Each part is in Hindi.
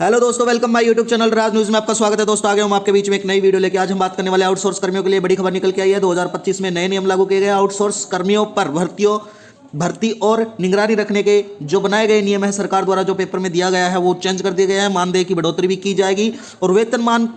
हेलो दोस्तों, welcome my YouTube channel Raj news में आपका स्वागत है। दोस्तों आगे हम आपके बीच में एक नई वीडियो लेके आज हम बात करने वाले आउटसोर्स कर्मियों के लिए बड़ी खबर निकल के आई है। 2025 में नए नियम लागू किए गए। आउटसोर्स कर्मियों पर भर्ती और निगरानी रखने के जो बनाए गए नियम है सरकार द्वारा जो पेपर में दिया गया है वो चेंज कर दिए गए हैं। मानदेय की बढ़ोतरी भी की जाएगी और वेतनमान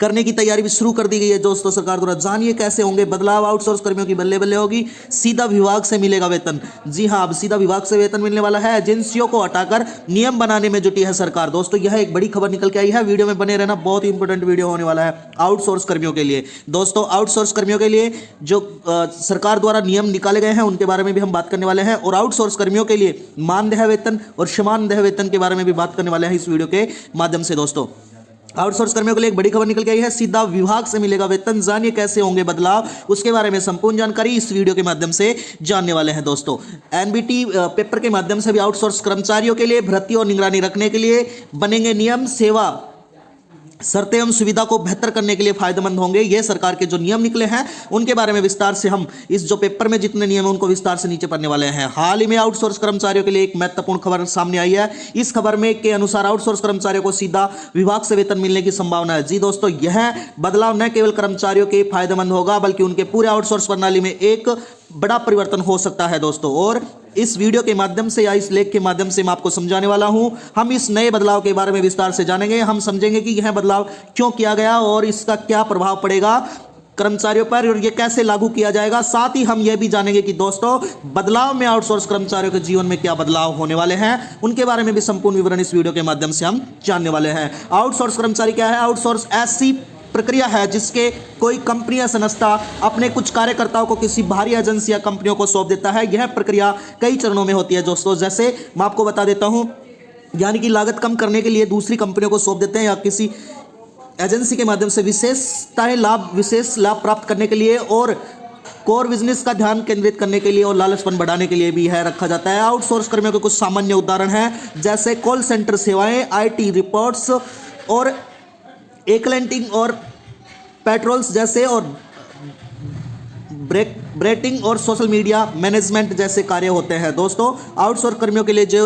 करने की तैयारी भी शुरू कर दी गई है दोस्तों सरकार द्वारा। जानिए कैसे होंगे बदलाव। आउटसोर्स कर्मियों की बल्ले बल्ले होगी, सीधा विभाग से मिलेगा वेतन। जी हां, अब सीधा विभाग से वेतन मिलने वाला है। एजेंसियों को हटाकर नियम बनाने में जुटी है सरकार। दोस्तों यह एक बड़ी खबर निकल के आई है। वीडियो में बने रहना, बहुत ही इंपॉर्टेंट वीडियो होने वाला है आउटसोर्स कर्मियों के लिए। दोस्तों आउटसोर्स कर्मियों के लिए जो सरकार द्वारा नियम निकाले गए हैं उनके बारे में भी हम बात करने वाले हैं और आउटसोर्स कर्मियों के लिए मानदेय वेतन और समानदेय वेतन के बारे में भी बात करने वाले हैं इस वीडियो के माध्यम से। दोस्तों आउटसोर्स कर्मियों के लिए एक बड़ी खबर निकल के आई है। सीधा विभाग से मिलेगा वेतन। जानिए कैसे होंगे बदलाव, उसके बारे में संपूर्ण जानकारी इस वीडियो के माध्यम से जानने वाले हैं। दोस्तों एनबीटी पेपर के माध्यम से भी आउटसोर्स कर्मचारियों के लिए भर्ती और निगरानी रखने के लिए बनेंगे नियम। सेवा शर्तें एवं सुविधा को बेहतर करने के लिए फायदेमंद होंगे। ये सरकार के जो नियम निकले हैं उनके बारे में विस्तार से हम इस जो पेपर में जितने नियम हैं उनको विस्तार से नीचे पढ़ने वाले हैं। हाल ही में आउटसोर्स कर्मचारियों के लिए एक महत्वपूर्ण खबर सामने आई है। इस खबर में के अनुसार आउटसोर्स कर्मचारियों को सीधा विभाग से वेतन मिलने की संभावना है। जी दोस्तों, यह बदलाव न केवल कर्मचारियों के फायदेमंद होगा बल्कि उनके पूरे आउटसोर्स प्रणाली में एक बड़ा परिवर्तन हो सकता है दोस्तों। और इस वीडियो के माध्यम से या इस लेख के माध्यम से मैं आपको समझाने वाला हूं। हम इस नए बदलाव के बारे में विस्तार से जानेंगे। हम समझेंगे कि यह बदलाव क्यों किया गया और इसका क्या प्रभाव पड़ेगा कर्मचारियों पर और यह कैसे लागू किया जाएगा। साथ ही हम यह भी जानेंगे कि दोस्तों बदलाव में आउटसोर्स कर्मचारियों के जीवन में क्या बदलाव होने वाले हैं, उनके बारे में भी संपूर्ण विवरण इस वीडियो के माध्यम से हम जानने वाले हैं। आउटसोर्स कर्मचारी क्या है? आउटसोर्स ऐसी प्रक्रिया है जिसके कोई कंपनी या संस्था अपने कुछ कार्यकर्ताओं को किसी बाहरी एजेंसी या कंपनियों को सौंप देता है। यह प्रक्रिया कई चरणों में होती है दोस्तों। जैसे मैं आपको बता देता हूं, यानी कि लागत कम करने के लिए दूसरी कंपनियों को सौंप देते हैं या किसी एजेंसी के माध्यम से विशेष लाभ प्राप्त करने के लिए और कोर बिजनेस का ध्यान केंद्रित करने के लिए और लालचपन बढ़ाने के लिए भी यह रखा जाता है। आउटसोर्स कर्मियों के कुछ सामान्य उदाहरण हैं जैसे कॉल सेंटर सेवाएं, IT रिपोर्ट्स और एक्लेंटिंग और पेट्रोल्स जैसे और ब्रेटिंग और सोशल मीडिया मैनेजमेंट जैसे कार्य होते हैं। दोस्तों आउटसोर्स कर्मियों के लिए जो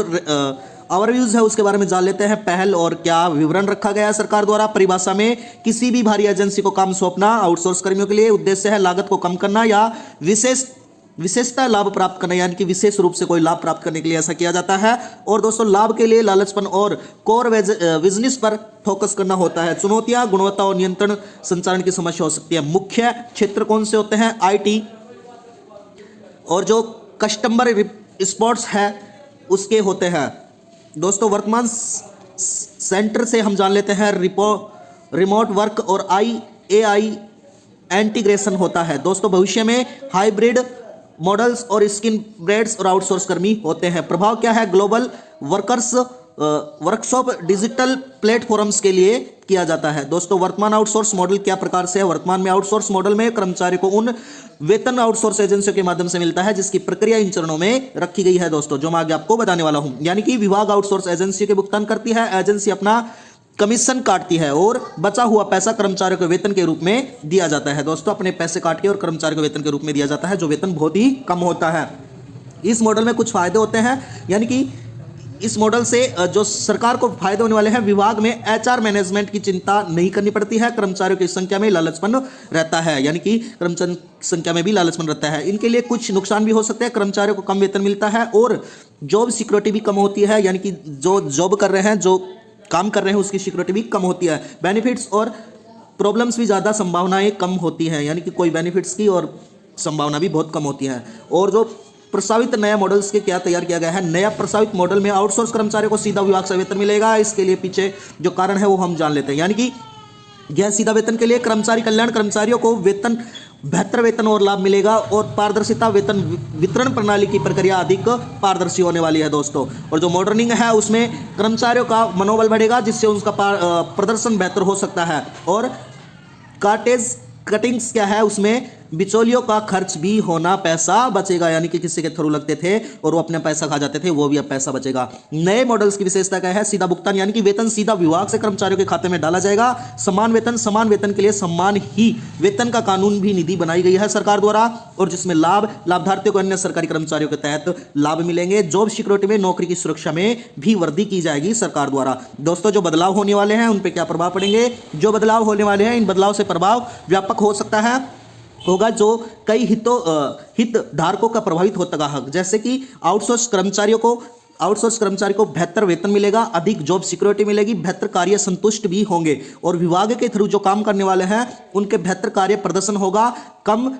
ओवरव्यूज है उसके बारे में जान लेते हैं। पहल और क्या विवरण रखा गया है सरकार द्वारा। परिभाषा में किसी भी बाहरी एजेंसी को काम सौंपना आउटसोर्स कर्मियों के लिए उद्देश्य है लागत को कम करना या विशेषता लाभ प्राप्त करना, यानी कि विशेष रूप से कोई लाभ प्राप्त करने के लिए ऐसा किया जाता है। और दोस्तों लाभ के लिए लालचपन और कोर बिजनेस पर फोकस करना होता है। चुनौतियां गुणवत्ता और नियंत्रण संचालन की समस्या हो सकती है। मुख्य क्षेत्र कौन से होते हैं? IT और जो कस्टमर स्पोर्ट्स है उसके होते हैं। दोस्तों वर्तमान सेंटर से हम जान लेते हैं रिमोट वर्क और AI इंटीग्रेशन होता है। दोस्तों भविष्य में हाइब्रिड मॉडल्स और स्किन ब्रेड्स और आउटसोर्स कर्मी होते हैं। प्रभाव क्या है? ग्लोबल वर्कशॉप डिजिटल प्लेटफॉर्म्स के लिए किया जाता है। दोस्तों वर्तमान आउटसोर्स मॉडल क्या प्रकार से है? वर्तमान में आउटसोर्स मॉडल में कर्मचारी को उन वेतन आउटसोर्स एजेंसियों के माध्यम से मिलता है जिसकी प्रक्रिया इन चरणों में रखी गई है दोस्तों, जो मैं आगे आपको बताने वाला हूं। यानी कि विभाग आउटसोर्स एजेंसी के भुगतान करती है, एजेंसी अपना कमीशन काटती है और बचा हुआ पैसा कर्मचारियों को वेतन के रूप में दिया जाता है। दोस्तों अपने पैसे काट के और कर्मचारी को वेतन के रूप में दिया जाता है, जो वेतन बहुत ही कम होता है। इस मॉडल में कुछ फायदे होते हैं, यानी कि इस मॉडल से जो सरकार को फायदे होने वाले हैं। विभाग में HR मैनेजमेंट की चिंता नहीं करनी पड़ती है। कर्मचारियों की संख्या में लालचपन रहता है, यानी कि कर्मचारी संख्या में भी लालचपन रहता है। इनके लिए कुछ नुकसान भी हो सकते हैं। कर्मचारियों को कम वेतन मिलता है और जॉब सिक्योरिटी भी कम होती है, यानी कि जो जॉब कर रहे हैं, जो काम कर रहे हैं उसकी सिक्योरिटी भी कम होती है। बेनिफिट्स और प्रॉब्लम्स भी ज़्यादा, संभावनाएं कम होती हैं, यानी कि कोई बेनिफिट्स की और संभावना भी बहुत कम होती है। और जो प्रस्तावित नया मॉडल्स के क्या तैयार किया गया है? नया प्रस्तावित मॉडल में आउटसोर्स कर्मचारियों को सीधा विभाग से वेतन मिलेगा। इसके लिए पीछे जो कारण है वो हम जान लेते हैं। यानी कि यह सीधा वेतन के लिए कर्मचारी कल्याण, कर्मचारियों को बेहतर वेतन और लाभ मिलेगा और पारदर्शिता, वेतन वितरण प्रणाली की प्रक्रिया अधिक पारदर्शी होने वाली है दोस्तों। और जो मॉडर्निंग है उसमें कर्मचारियों का मनोबल बढ़ेगा जिससे उसका प्रदर्शन बेहतर हो सकता है। और कटिंग्स क्या है? उसमें बिचौलियों का खर्च भी होना, पैसा बचेगा। यानी कि किसी के थ्रू लगते थे और वो अपने पैसा खा जाते थे, वो भी अब पैसा बचेगा। नए मॉडल्स की विशेषता क्या है? सीधा भुगतान, यानी कि वेतन सीधा विभाग से कर्मचारियों के खाते में डाला जाएगा। समान वेतन के लिए समान ही वेतन का कानून भी निधि बनाई गई है सरकार द्वारा, और जिसमें लाभार्थियों को अन्य सरकारी कर्मचारियों के तहत लाभ मिलेंगे। जॉब सिक्योरिटी में, नौकरी की सुरक्षा में भी वृद्धि की जाएगी सरकार द्वारा। दोस्तों, जो बदलाव होने वाले हैं उन पे क्या प्रभाव पड़ेंगे? जो बदलाव होने वाले हैं, इन बदलाव से प्रभाव व्यापक हो सकता है, होगा, जो कई हितधारकों का प्रभावित होता है। जैसे कि आउटसोर्स कर्मचारी को बेहतर वेतन मिलेगा, अधिक जॉब सिक्योरिटी मिलेगी, बेहतर कार्य संतुष्ट भी होंगे, और विभाग के थ्रू जो काम करने वाले हैं उनके बेहतर कार्य प्रदर्शन होगा, कम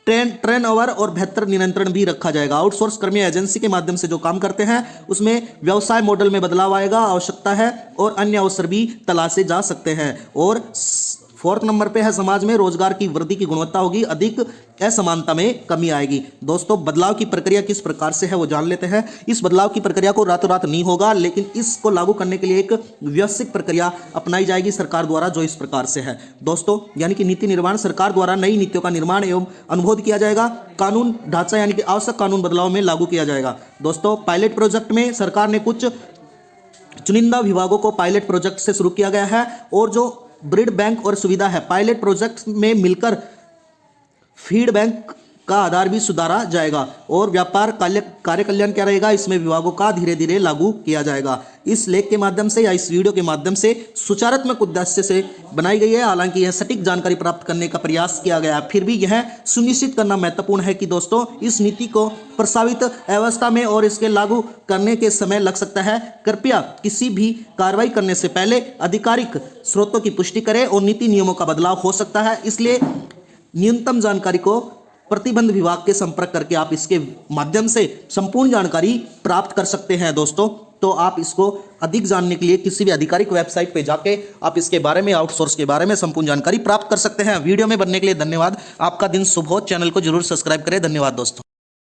ट्रेन ओवर और बेहतर नियंत्रण भी रखा जाएगा। आउटसोर्स कर्मी एजेंसी के माध्यम से जो काम करते हैं उसमें व्यवसाय मॉडल में बदलाव आएगा, आवश्यकता है, और अन्य अवसर भी तलाशे जा सकते हैं। और 4 नंबर पे है, समाज में रोजगार की वृद्धि की गुणवत्ता होगी, अधिक असमानता में कमी आएगी। दोस्तों, बदलाव की प्रक्रिया किस प्रकार से है वो जान लेते हैं। इस बदलाव की प्रक्रिया को रातों रात नहीं होगा, लेकिन इसको लागू करने के लिए एक व्यवस्थित प्रक्रिया अपनाई जाएगी सरकार द्वारा, जो इस प्रकार से है। दोस्तों, यानी कि नीति निर्माण, सरकार द्वारा नई नीतियों का निर्माण एवं अनुमोदन किया जाएगा। कानून ढांचा, यानी कि आवश्यक कानून बदलाव में लागू किया जाएगा। दोस्तों, पायलट प्रोजेक्ट में सरकार ने कुछ चुनिंदा विभागों को पायलट प्रोजेक्ट से शुरू किया गया है, और जो ब्रीड बैंक और सुविधा है, पायलट प्रोजेक्ट में मिलकर फीड बैंक का आधार भी सुधारा जाएगा। और व्यापार कार्य कल्याण क्या रहेगा? इसमें विभागों का धीरे धीरे लागू किया जाएगा। इस लेख के माध्यम से या इस वीडियो के माध्यम से सुचारात्मक उद्देश्य से बनाई गई है। हालांकि यह सटीक जानकारी प्राप्त करने का प्रयास किया गया, फिर भी यह सुनिश्चित करना महत्वपूर्ण है कि दोस्तों, इस नीति को प्रस्तावित अवस्था में और इसके लागू करने के समय लग सकता है। कृपया किसी भी कार्रवाई करने से पहले आधिकारिक स्रोतों की पुष्टि करें, और नीति नियमों का बदलाव हो सकता है, इसलिए न्यूनतम जानकारी को प्रतिबंध विभाग के संपर्क करके आप इसके माध्यम से संपूर्ण जानकारी प्राप्त कर सकते हैं। दोस्तों, तो आप इसको अधिक जानने के लिए किसी भी आधिकारिक वेबसाइट पे जाके आप इसके बारे में, आउटसोर्स के बारे में संपूर्ण जानकारी प्राप्त कर सकते हैं। वीडियो में बनने के लिए धन्यवाद। आपका दिन शुभ हो। चैनल को जरूर सब्सक्राइब करें। धन्यवाद दोस्तों।